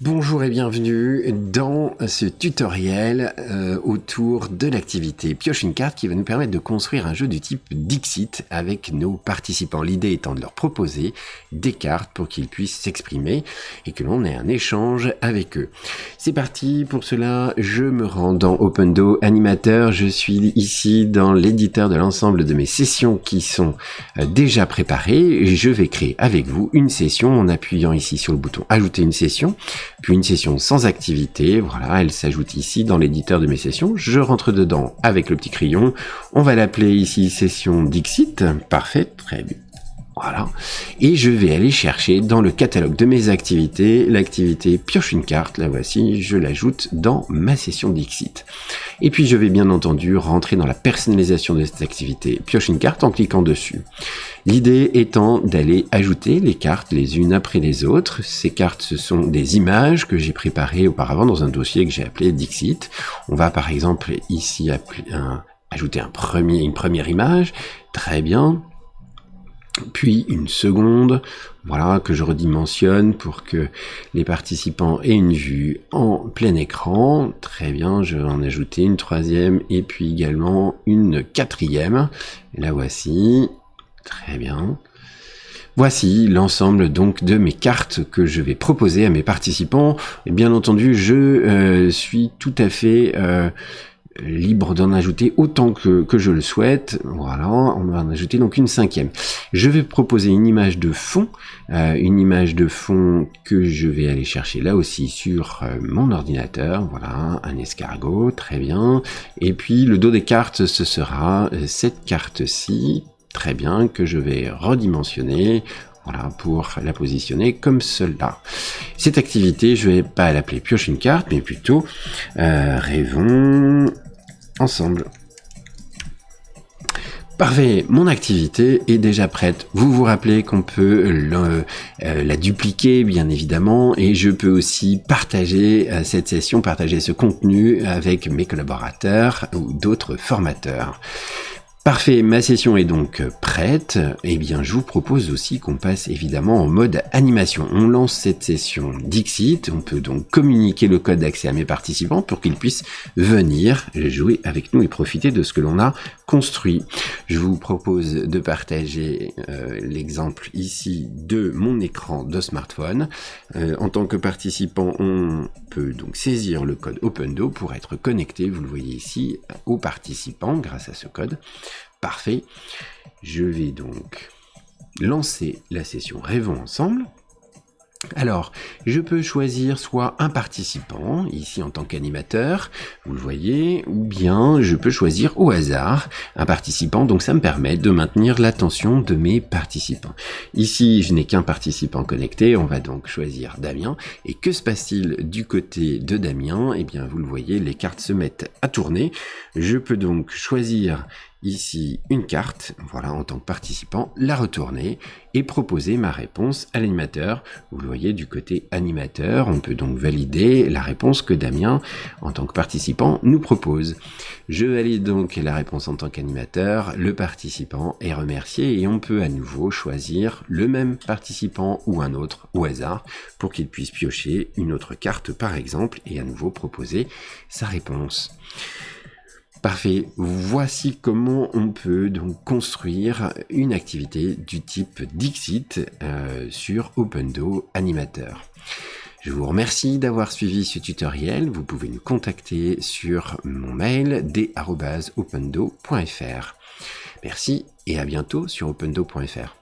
Bonjour et bienvenue dans ce tutoriel autour de l'activité Pioche une carte qui va nous permettre de construire un jeu du type Dixit avec nos participants. L'idée étant de leur proposer des cartes pour qu'ils puissent s'exprimer et que l'on ait un échange avec eux. C'est parti, pour cela je me rends dans OpenDo Animateur, je suis ici dans l'éditeur de l'ensemble de mes sessions qui sont déjà préparées. Je vais créer avec vous une session en appuyant ici sur le bouton ajouter une session. Puis une session sans activité, voilà, elle s'ajoute ici dans l'éditeur de mes sessions. Je rentre dedans avec le petit crayon. On va l'appeler ici session Dixit. Parfait, très bien. Voilà. Et je vais aller chercher dans le catalogue de mes activités, l'activité pioche une carte, la voici, je l'ajoute dans ma session Dixit. Et puis je vais bien entendu rentrer dans la personnalisation de cette activité pioche une carte en cliquant dessus. L'idée étant d'aller ajouter les cartes les unes après les autres. Ces cartes, ce sont des images que j'ai préparées auparavant dans un dossier que j'ai appelé Dixit. On va par exemple ici ajouter une première image. Très bien. Puis une seconde, voilà, que je redimensionne pour que les participants aient une vue en plein écran. Très bien, je vais en ajouter une troisième et puis également une quatrième. La voici. Très bien. Voici l'ensemble donc de mes cartes que je vais proposer à mes participants. Et bien entendu, je suis tout à fait libre d'en ajouter autant que je le souhaite. Voilà, on va en ajouter donc une cinquième. Je vais proposer une image de fond que je vais aller chercher là aussi sur mon ordinateur. Voilà, un escargot, très bien. Et puis le dos des cartes, ce sera cette carte-ci, très bien, que je vais redimensionner. Voilà, pour la positionner comme cela. Cette activité, je vais pas l'appeler pioche une carte, mais plutôt rêvons ensemble. Parfait, mon activité est déjà prête. Vous vous rappelez qu'on peut la dupliquer, bien évidemment, et je peux aussi partager cette session, partager ce contenu avec mes collaborateurs ou d'autres formateurs. Parfait, ma session est donc prête. Eh bien, je vous propose aussi qu'on passe évidemment en mode animation. On lance cette session Dixit. On peut donc communiquer le code d'accès à mes participants pour qu'ils puissent venir jouer avec nous et profiter de ce que l'on a construit. Je vous propose de partager l'exemple ici de mon écran de smartphone. En tant que participant, on peut donc saisir le code OpenDo pour être connecté, vous le voyez ici, aux participants grâce à ce code. Parfait. Je vais donc lancer la session Rêvons ensemble. Alors, je peux choisir soit un participant, ici en tant qu'animateur, vous le voyez, ou bien je peux choisir au hasard un participant, donc ça me permet de maintenir l'attention de mes participants. Ici, je n'ai qu'un participant connecté, on va donc choisir Damien, et que se passe-t-il du côté de Damien? Eh bien, vous le voyez, les cartes se mettent à tourner. Je peux donc choisir ici une carte, voilà, en tant que participant, la retourner et proposer ma réponse à l'animateur. Vous le voyez du côté animateur, on peut donc valider la réponse que Damien, en tant que participant, nous propose. Je valide donc la réponse en tant qu'animateur, le participant est remercié et on peut à nouveau choisir le même participant ou un autre au hasard pour qu'il puisse piocher une autre carte par exemple et à nouveau proposer sa réponse. Parfait, voici comment on peut donc construire une activité du type Dixit sur OpenDo Animateur. Je vous remercie d'avoir suivi ce tutoriel, vous pouvez nous contacter sur mon mail d@opendo.fr. Merci et à bientôt sur opendo.fr.